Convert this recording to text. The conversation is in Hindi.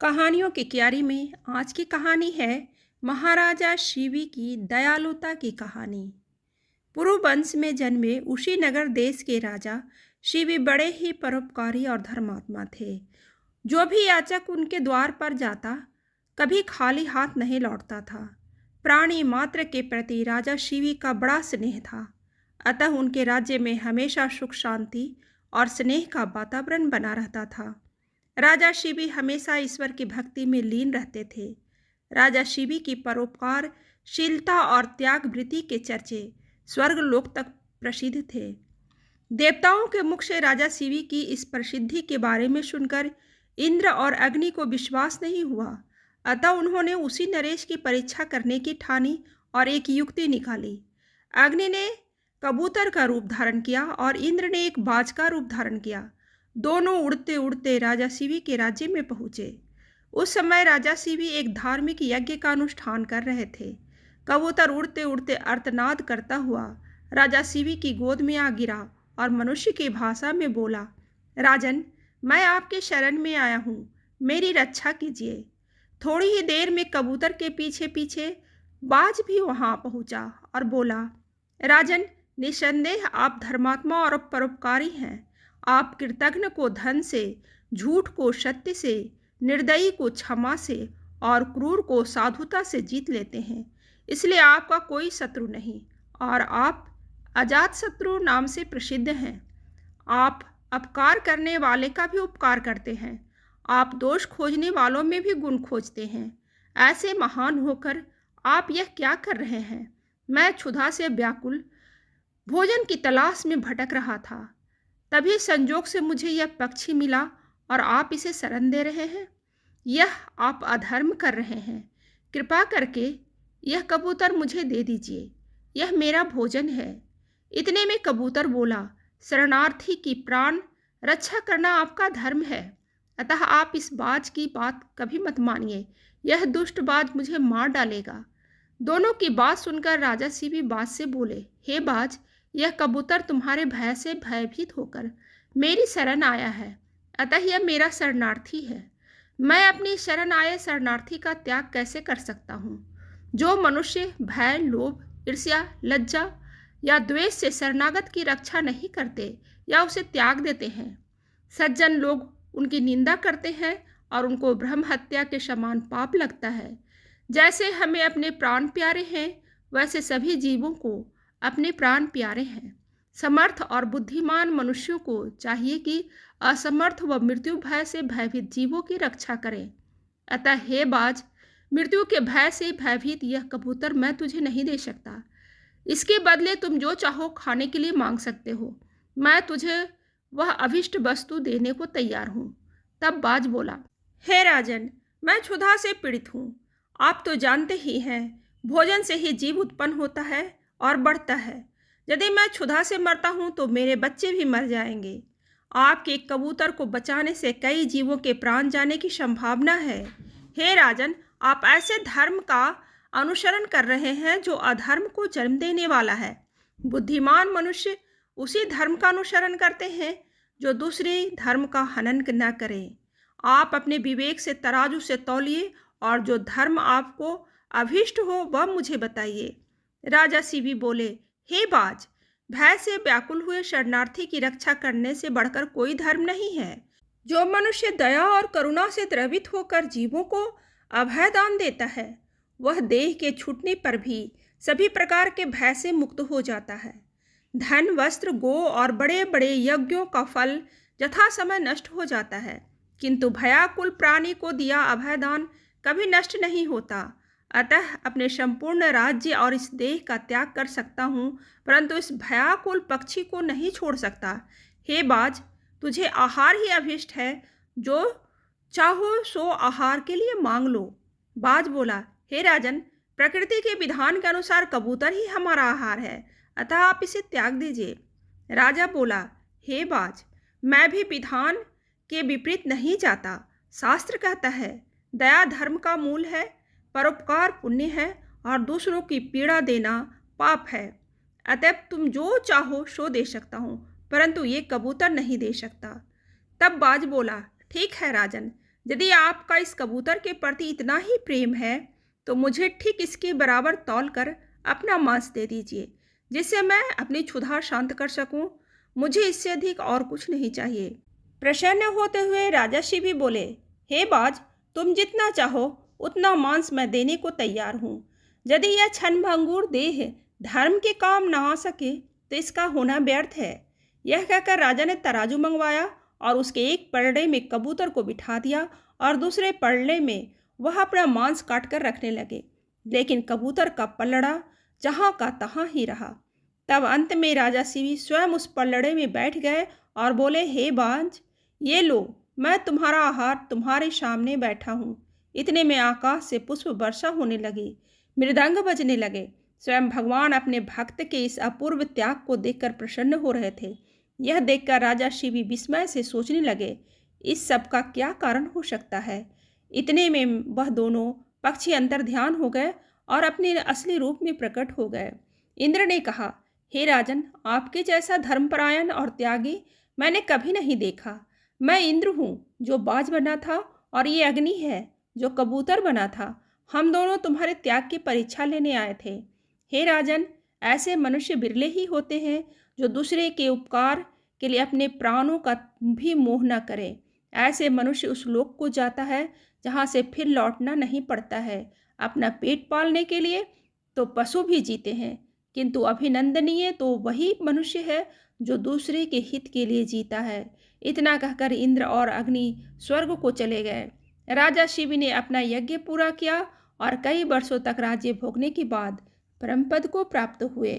कहानियों की क्यारी में आज की कहानी है महाराजा शिवी की दयालुता की कहानी। पुरु वंश में जन्मे उशीनगर देश के राजा शिवी बड़े ही परोपकारी और धर्मात्मा थे। जो भी याचक उनके द्वार पर जाता कभी खाली हाथ नहीं लौटता था। प्राणी मात्र के प्रति राजा शिवी का बड़ा स्नेह था, अतः उनके राज्य में हमेशा सुख शांति और स्नेह का वातावरण बना रहता था। राजा शिवी हमेशा ईश्वर की भक्ति में लीन रहते थे। राजा शिवी की परोपकारशीलता और त्याग वृत्ति के चर्चे स्वर्ग लोक तक प्रसिद्ध थे। देवताओं के मुख से राजा शिवी की इस प्रसिद्धि के बारे में सुनकर इंद्र और अग्नि को विश्वास नहीं हुआ, अतः उन्होंने उसी नरेश की परीक्षा करने की ठानी और एक युक्ति निकाली। अग्नि ने कबूतर का रूप धारण किया और इंद्र ने एक बाज का रूप धारण किया। दोनों उड़ते उड़ते राजा शिवी के राज्य में पहुँचे। उस समय राजा शिवी एक धार्मिक यज्ञ का अनुष्ठान कर रहे थे। कबूतर उड़ते उड़ते अर्तनाद करता हुआ राजा शिवी की गोद में आ गिरा और मनुष्य की भाषा में बोला, राजन, मैं आपके शरण में आया हूँ, मेरी रक्षा कीजिए। थोड़ी ही देर में कबूतर के पीछे पीछे बाज भी वहाँ पहुँचा और बोला, राजन, निसंदेह आप धर्मात्मा और परोपकारी हैं। आप कृतघ्न को धन से, झूठ को सत्य से, निर्दयी को क्षमा से और क्रूर को साधुता से जीत लेते हैं। इसलिए आपका कोई शत्रु नहीं और आप अजात शत्रु नाम से प्रसिद्ध हैं। आप अपकार करने वाले का भी उपकार करते हैं। आप दोष खोजने वालों में भी गुण खोजते हैं। ऐसे महान होकर आप यह क्या कर रहे हैं? मैं क्षुधा से व्याकुल भोजन की तलाश में भटक रहा था, तभी संजोग से मुझे यह पक्षी मिला और आप इसे शरण दे रहे हैं। यह आप अधर्म कर रहे हैं। कृपा करके यह कबूतर मुझे दे दीजिए, यह मेरा भोजन है। इतने में कबूतर बोला, शरणार्थी की प्राण रक्षा करना आपका धर्म है, अतः आप इस बाज की बात कभी मत मानिए। यह दुष्ट बाज मुझे मार डालेगा। दोनों की बात सुनकर राजा शिवी बाज से बोले, हे बाज, यह कबूतर तुम्हारे भय से भयभीत होकर मेरी शरण आया है, अतः यह मेरा शरणार्थी है। मैं अपनी शरण आए शरणार्थी का त्याग कैसे कर सकता हूँ? जो मनुष्य भय, लोभ, ईर्ष्या, लज्जा या द्वेष से शरणागत की रक्षा नहीं करते या उसे त्याग देते हैं, सज्जन लोग उनकी निंदा करते हैं और उनको ब्रह्म हत्या के समान पाप लगता है। जैसे हमें अपने प्राण प्यारे हैं, वैसे सभी जीवों को अपने प्राण प्यारे हैं। समर्थ और बुद्धिमान मनुष्यों को चाहिए कि असमर्थ व मृत्यु भय से भयभीत जीवों की रक्षा करें। अतः हे बाज, मृत्यु के भय से भयभीत यह कबूतर मैं तुझे नहीं दे सकता। इसके बदले तुम जो चाहो खाने के लिए मांग सकते हो। मैं तुझे वह अभिष्ट वस्तु देने को तैयार हूँ। तब बाज बोला, हे राजन, मैं क्षुधा से पीड़ित हूँ। आप तो जानते ही हैं, भोजन से ही जीव उत्पन्न होता है और बढ़ता है। यदि मैं क्षुधा से मरता हूँ तो मेरे बच्चे भी मर जाएंगे। आपके कबूतर को बचाने से कई जीवों के प्राण जाने की संभावना है। हे राजन, आप ऐसे धर्म का अनुसरण कर रहे हैं जो अधर्म को जन्म देने वाला है। बुद्धिमान मनुष्य उसी धर्म का अनुसरण करते हैं जो दूसरे धर्म का हनन न करे। आप अपने विवेक से तराजू से तौलिए और जो धर्म आपको अभीष्ट हो वह मुझे बताइए। राजा शिवी बोले, हे बाज, भय से व्याकुल हुए शरणार्थी की रक्षा करने से बढ़कर कोई धर्म नहीं है। जो मनुष्य दया और करुणा से द्रवित होकर जीवों को अभय दान देता है, वह देह के छूटने पर भी सभी प्रकार के भय से मुक्त हो जाता है। धन, वस्त्र, गो और बड़े बड़े यज्ञों का फल यथा समय नष्ट हो जाता है, किंतु भयाकुल प्राणी को दिया अभय दान कभी नष्ट नहीं होता। अतः अपने संपूर्ण राज्य और इस देह का त्याग कर सकता हूँ, परंतु इस भयाकुल पक्षी को नहीं छोड़ सकता। हे बाज, तुझे आहार ही अभिष्ट है, जो चाहो सो आहार के लिए मांग लो। बाज बोला, हे राजन, प्रकृति के विधान के अनुसार कबूतर ही हमारा आहार है, अतः आप इसे त्याग दीजिए। राजा बोला, हे बाज, मैं भी विधान के विपरीत नहीं जाता। शास्त्र कहता है, दया धर्म का मूल है, परोपकार पुण्य है और दूसरों की पीड़ा देना पाप है। अतः तुम जो चाहो सो दे सकता हूँ, परंतु ये कबूतर नहीं दे सकता। तब बाज बोला, ठीक है राजन, यदि आपका इस कबूतर के प्रति इतना ही प्रेम है, तो मुझे ठीक इसके बराबर तौल कर अपना मांस दे दीजिए, जिससे मैं अपनी क्षुधा शांत कर सकूं। मुझे इससे अधिक और कुछ नहीं चाहिए। प्रसन्न होते हुए राजा शिव भी बोले, हे बाज, तुम जितना चाहो उतना मांस मैं देने को तैयार हूँ। यदि यह क्षणभंगुर देह धर्म के काम ना आ सके तो इसका होना व्यर्थ है। यह कहकर राजा ने तराजू मंगवाया और उसके एक पलड़े में कबूतर को बिठा दिया और दूसरे पलड़े में वह अपना मांस काट कर रखने लगे। लेकिन कबूतर का पलड़ा जहाँ का तहाँ ही रहा। तब अंत में राजा शिवी स्वयं उस पलड़े में बैठ गए और बोले, हे बाज, ये लो, मैं तुम्हारा आहार तुम्हारे सामने बैठा हूँ। इतने में आकाश से पुष्प वर्षा होने लगी, मृदंग बजने लगे। स्वयं भगवान अपने भक्त के इस अपूर्व त्याग को देखकर प्रसन्न हो रहे थे। यह देखकर राजा शिवी विस्मय से सोचने लगे, इस सब का क्या कारण हो सकता है। इतने में वह दोनों पक्षी अंतर ध्यान हो गए और अपने असली रूप में प्रकट हो गए। इंद्र ने कहा, हे राजन, आपके जैसा धर्मपरायण और त्यागी मैंने कभी नहीं देखा। मैं इंद्र हूँ जो बाज बना था और ये अग्नि है जो कबूतर बना था। हम दोनों तुम्हारे त्याग की परीक्षा लेने आए थे। हे राजन, ऐसे मनुष्य बिरले ही होते हैं जो दूसरे के उपकार के लिए अपने प्राणों का भी मोह न करें। ऐसे मनुष्य उस लोक को जाता है जहाँ से फिर लौटना नहीं पड़ता है। अपना पेट पालने के लिए तो पशु भी जीते हैं, किंतु अभिनंदनीय तो वही मनुष्य है जो दूसरे के हित के लिए जीता है। इतना कहकर इंद्र और अग्नि स्वर्ग को चले गए। राजा शिव ने अपना यज्ञ पूरा किया और कई वर्षों तक राज्य भोगने के बाद परमपद को प्राप्त हुए।